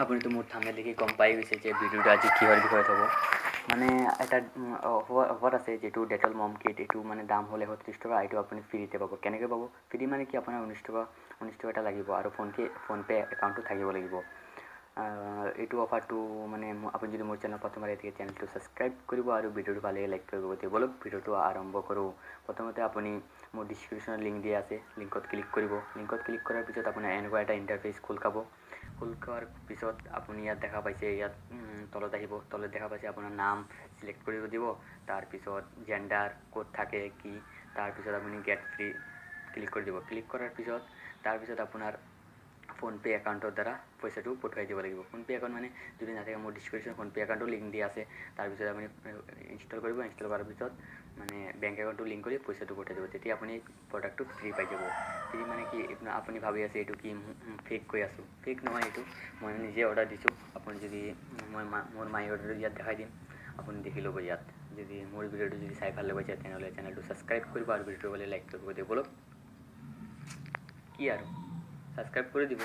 আপুনিতো মোৰ থাম্বনেল দেখি গম পাই গৈছে যে ভিডিঅ'টো আজি কিহৰ বিষয়ত হ'ব। মানে এটা অফাৰ আছে যিটো ডেটল মম কিট, এইটো মানে দাম হ'ল 130 টকা। এইটো আপুনি ফ্ৰীতে পাব। কেনেকৈ পাব? ফ্ৰী মানে কি, আপোনাৰ 19 টকা এটা লাগিব আৰু ফোনপে' একাউণ্টটো থাকিব লাগিব। এইটো অফাৰটো মানে আপুনি যদি মোৰ চেনেল প্ৰথমবাৰ এতিয়া চেনেলটো ছাবস্ক্ৰাইব কৰিব আৰু ভিডিঅ'টো ভালে লাইক কৰিব। গতিকে বলক ভিডিঅ'টো আৰম্ভ কৰোঁ। প্ৰথমতে আপুনি মোৰ ডিছক্ৰিপশ্যনত লিংক দিয়া আছে, লিংকত ক্লিক কৰিব। লিংকত ক্লিক কৰাৰ পিছত আপোনাৰ এনেকুৱা এটা ইণ্টাৰফেচ খোল খাব। খোল খোৱাৰ পিছত আপুনি ইয়াত দেখা পাইছে, ইয়াত তলত আহিব। তলত দেখা পাইছে আপোনাৰ নাম চিলেক্ট কৰিব দিব। তাৰপিছত জেণ্ডাৰ ক'ত থাকে কি, তাৰপিছত আপুনি গেট ফ্ৰী ক্লিক কৰি দিব। ক্লিক কৰাৰ পিছত তাৰপিছত আপোনাৰ ফোনপে' একাউণ্টৰ দ্বাৰা পইচাটো পঠুৱাই দিব লাগিব। ফোনপে' একাউণ্ট মানে যদি নাথাকে, মোৰ ডিছক্ৰিপশ্যন ফোনপে' একাউণ্টো লিংক দিয়া আছে। তাৰপিছত আপুনি ইনষ্টল কৰিব। ইনষ্টল কৰাৰ পিছত মানে বেংক একাউণ্টটো লিংক কৰি পইচাটো পঠাই দিব। তেতিয়া আপুনি প্ৰডাক্টটো ফ্ৰী পাই যাব। ফ্ৰী মানে কি, আপুনি ভাবি আছে এইটো কি ফেক কৈ আছোঁ। ফেক নহয়, এইটো মই নিজে অৰ্ডাৰ দিছোঁ। আপুনি যদি মোৰ মাই অৰ্ডাৰটো ইয়াত দেখাই দিম, আপুনি দেখি ল'ব ইয়াত। যদি মোৰ ভিডিঅ'টো যদি চাই ভাল পাইছে তেনেহ'লে চেনেলটো ছাবস্ক্ৰাইব কৰিব আৰু ভিডিঅ'টো লাইক কৰিব। দিব বলক, কি আৰু ছাবস্ক্ৰাইব কৰি দিব।